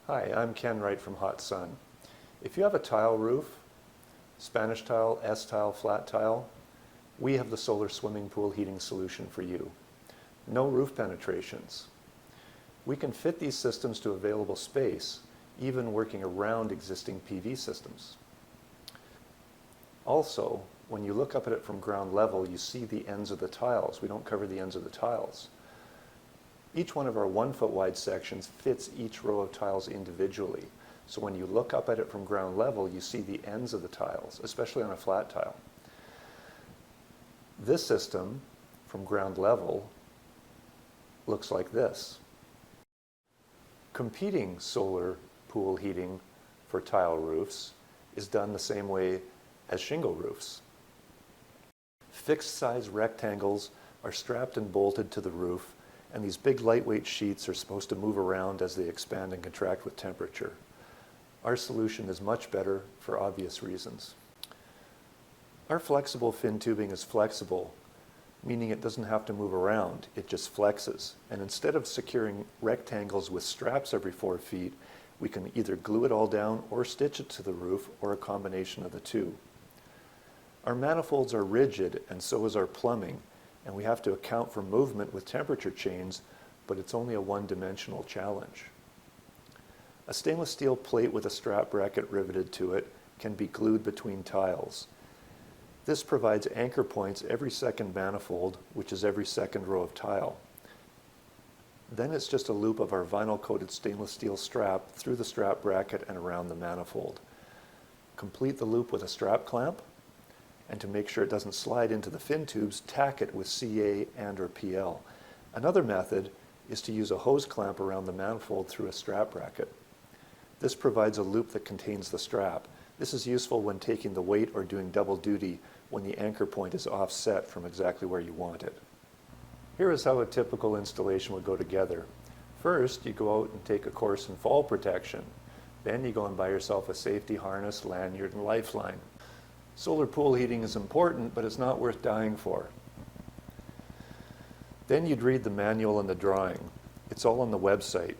Hi, I'm Ken Wright from Hot Sun. If you have a tile roof, Spanish tile, S-tile, flat tile, we have the solar swimming pool heating solution for you. No roof penetrations. We can fit these systems to available space, even working around existing PV systems. Also, when you look up at it from ground level, you see the ends of the tiles. We don't cover the ends of the tiles. Each one of our 1 foot wide sections fits each row of tiles individually. So when you look up at it from ground level, you see the ends of the tiles, especially on a flat tile. This system, from ground level, looks like this. Competing solar pool heating for tile roofs is done the same way as shingle roofs. Fixed size rectangles are strapped and bolted to the roof, and these big lightweight sheets are supposed to move around as they expand and contract with temperature. Our solution is much better for obvious reasons. Our flexible fin tubing is flexible, meaning it doesn't have to move around, it just flexes. And instead of securing rectangles with straps every 4 feet, we can either glue it all down or stitch it to the roof, or a combination of the two. Our manifolds are rigid, and so is our plumbing, and we have to account for movement with temperature change, but it's only a one-dimensional challenge. A stainless steel plate with a strap bracket riveted to it can be glued between tiles. This provides anchor points every second manifold, which is every second row of tile. Then it's just a loop of our vinyl-coated stainless steel strap through the strap bracket and around the manifold. Complete the loop with a strap clamp, and to make sure it doesn't slide into the fin tubes, tack it with CA and/or PL. Another method is to use a hose clamp around the manifold through a strap bracket. This provides a loop that contains the strap. This is useful when taking the weight or doing double duty when the anchor point is offset from exactly where you want it. Here is how a typical installation would go together. First, you go out and take a course in fall protection. Then you go and buy yourself a safety harness, lanyard, and lifeline. Solar pool heating is important, but it's not worth dying for. Then you'd read the manual and the drawing. It's all on the website.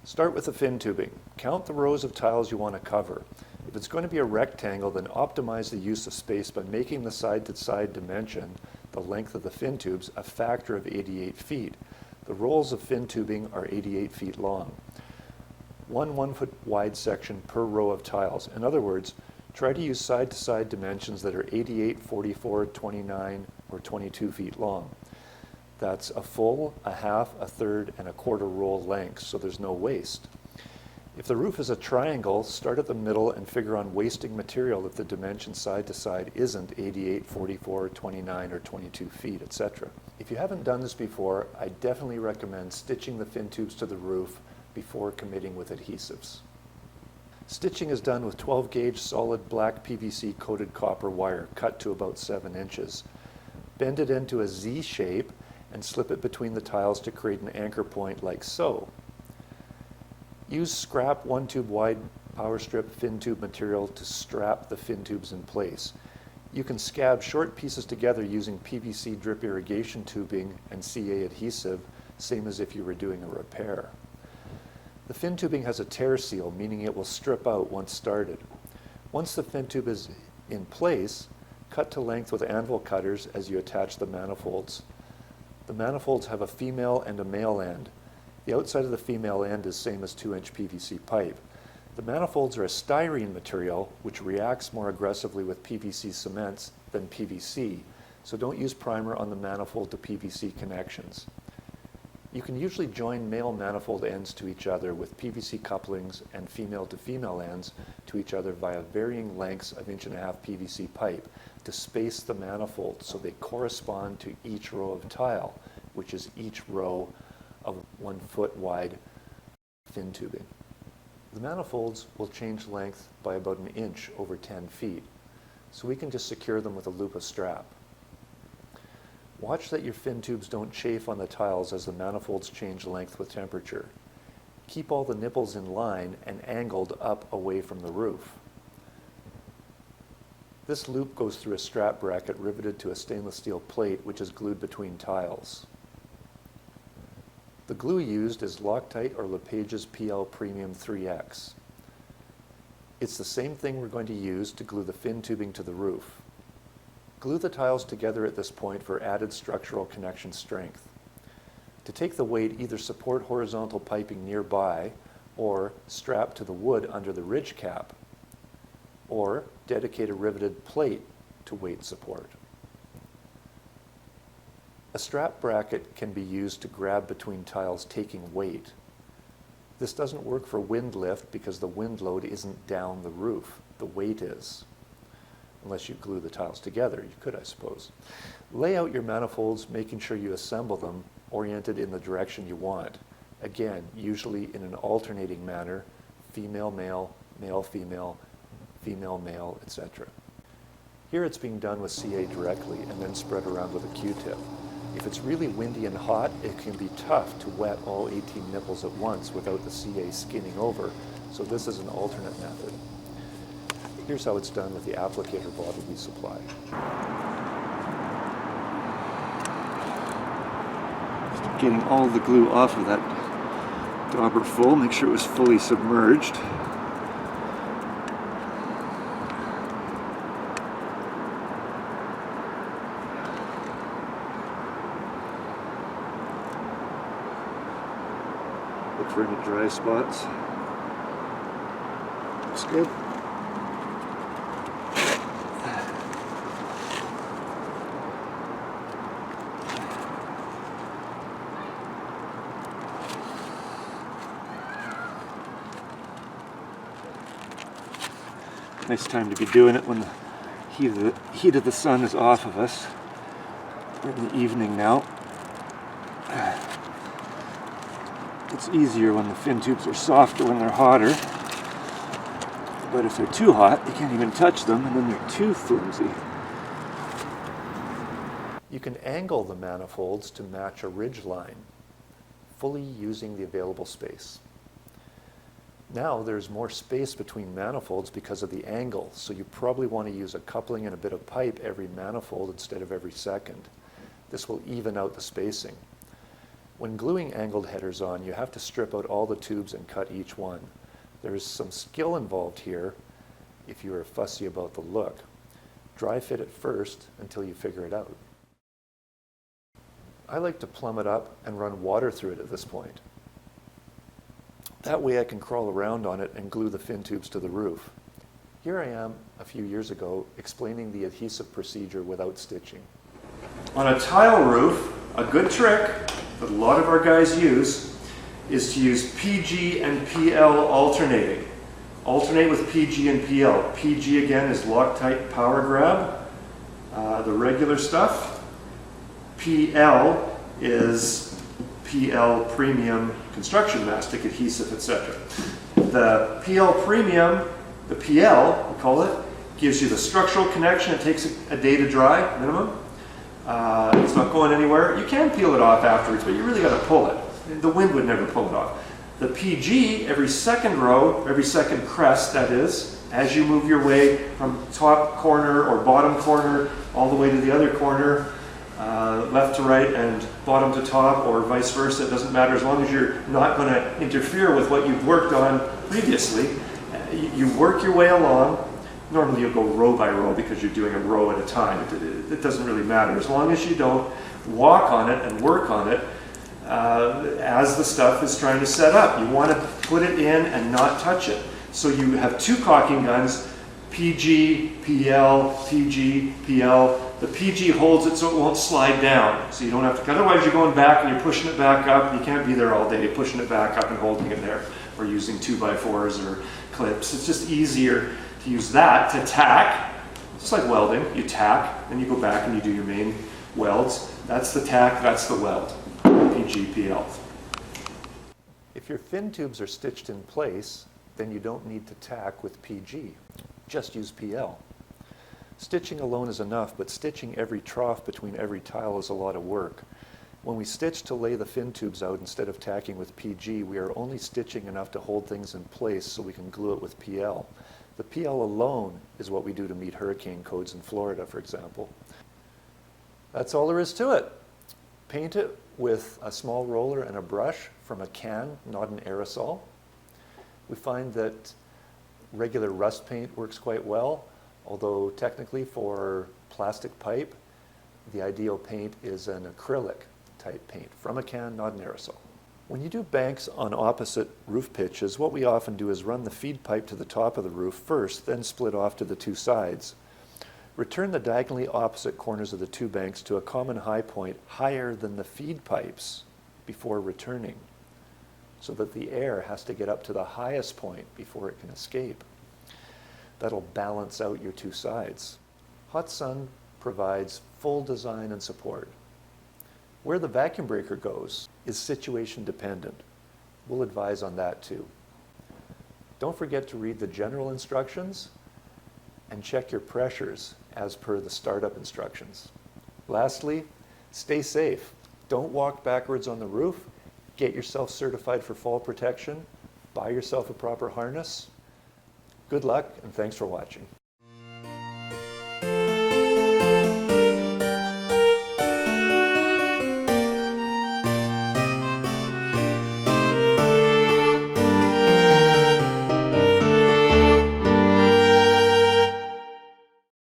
Start with the fin tubing. Count the rows of tiles you want to cover. If it's going to be a rectangle, then optimize the use of space by making the side-to-side dimension, the length of the fin tubes, a factor of 88 feet. The rolls of fin tubing are 88 feet long. One 1 foot wide section per row of tiles. In other words, try to use side-to-side dimensions that are 88, 44, 29, or 22 feet long. That's a full, a half, a third, and a quarter roll length, so there's no waste. If the roof is a triangle, start at the middle and figure on wasting material if the dimension side-to-side isn't 88, 44, 29, or 22 feet, etc. If you haven't done this before, I definitely recommend stitching the fin tubes to the roof before committing with adhesives. Stitching is done with 12 gauge solid black PVC coated copper wire cut to about 7 inches. Bend it into a Z shape and slip it between the tiles to create an anchor point like so. Use scrap 1 tube wide power strip fin tube material to strap the fin tubes in place. You can scab short pieces together using PVC drip irrigation tubing and CA adhesive, same as if you were doing a repair. The fin tubing has a tear seal, meaning it will strip out once started. Once the fin tube is in place, cut to length with anvil cutters as you attach the manifolds. The manifolds have a female and a male end. The outside of the female end is same as 2-inch PVC pipe. The manifolds are a styrene material which reacts more aggressively with PVC cements than PVC, so don't use primer on the manifold to PVC connections. You can usually join male manifold ends to each other with PVC couplings and female to female ends to each other via varying lengths of 1.5-inch PVC pipe to space the manifold so they correspond to each row of tile, which is each row of 1 foot wide fin tubing. The manifolds will change length by about 1 inch over 10 feet, so we can just secure them with a loop of strap. Watch that your fin tubes don't chafe on the tiles as the manifolds change length with temperature. Keep all the nipples in line and angled up away from the roof. This loop goes through a strap bracket riveted to a stainless steel plate which is glued between tiles. The glue used is Loctite or LePage's PL Premium 3X. It's the same thing we're going to use to glue the fin tubing to the roof. Glue the tiles together at this point for added structural connection strength. To take the weight, either support horizontal piping nearby or strap to the wood under the ridge cap, or dedicate a riveted plate to weight support. A strap bracket can be used to grab between tiles taking weight. This doesn't work for wind lift because the wind load isn't down the roof, the weight is. Unless you glue the tiles together, you could, I suppose. Lay out your manifolds, making sure you assemble them oriented in the direction you want. Again, usually in an alternating manner, female-male, male-female, female-male, etc. Here it's being done with CA directly and then spread around with a Q-tip. If it's really windy and hot, it can be tough to wet all 18 nipples at once without the CA skinning over, so this is an alternate method. Here's how it's done with the applicator bottle we supply. Just getting all the glue off of that dauber full, make sure it was fully submerged. Look for any dry spots. Looks good. Nice time to be doing it when the heat of the sun is off of us. We're in the evening now. It's easier when the fin tubes are softer when they're hotter. But if they're too hot, you can't even touch them, and then they're too flimsy. You can angle the manifolds to match a ridge line, fully using the available space. Now there's more space between manifolds because of the angle, so you probably want to use a coupling and a bit of pipe every manifold instead of every second. This will even out the spacing. When gluing angled headers on, you have to strip out all the tubes and cut each one. There is some skill involved here if you are fussy about the look. Dry fit it first until you figure it out. I like to plumb it up and run water through it at this point. That way I can crawl around on it and glue the fin tubes to the roof. Here I am a few years ago explaining the adhesive procedure without stitching. On a tile roof, a good trick that a lot of our guys use is to use PG and PL alternating. Alternate with PG and PL. PG again is Loctite Power Grab, the regular stuff. PL is PL Premium Construction Mastic Adhesive, etc. The PL Premium, the PL, we call it, gives you the structural connection. It takes a day to dry, minimum. It's not going anywhere. You can peel it off afterwards, but you really got to pull it. The wind would never pull it off. The PG, every second row, every second crest, that is, as you move your way from top corner or bottom corner all the way to the other corner, left to right and bottom to top, or vice versa, it doesn't matter as long as you're not going to interfere with what you've worked on previously. You work your way along. Normally you'll go row by row because you're doing a row at a time. It doesn't really matter. As long as you don't walk on it and work on it as the stuff is trying to set up. You want to put it in and not touch it. So you have two caulking guns, PG, PL, PG, PL. The PG holds it so it won't slide down. So you don't have to, otherwise you're going back and you're pushing it back up. You can't be there all day pushing it back up and holding it there, or using 2x4s or clips. It's just easier to use that to tack. It's like welding. You tack, then you go back and you do your main welds. That's the tack, that's the weld. PG, PL. If your fin tubes are stitched in place, then you don't need to tack with PG. Just use PL. Stitching alone is enough, but stitching every trough between every tile is a lot of work. When we stitch to lay the fin tubes out instead of tacking with PG, we are only stitching enough to hold things in place so we can glue it with PL. The PL alone is what we do to meet hurricane codes in Florida, for example. That's all there is to it. Paint it with a small roller and a brush from a can, not an aerosol. We find that regular rust paint works quite well, although technically for plastic pipe, the ideal paint is an acrylic type paint from a can, not an aerosol. When you do banks on opposite roof pitches, what we often do is run the feed pipe to the top of the roof first, then split off to the two sides. Return the diagonally opposite corners of the two banks to a common high point higher than the feed pipes before returning, so that the air has to get up to the highest point before it can escape. That'll balance out your two sides. Hot Sun provides full design and support. Where the vacuum breaker goes is situation dependent. We'll advise on that too. Don't forget to read the general instructions and check your pressures as per the startup instructions. Lastly, stay safe. Don't walk backwards on the roof. Get yourself certified for fall protection. Buy yourself a proper harness. Good luck, and thanks for watching.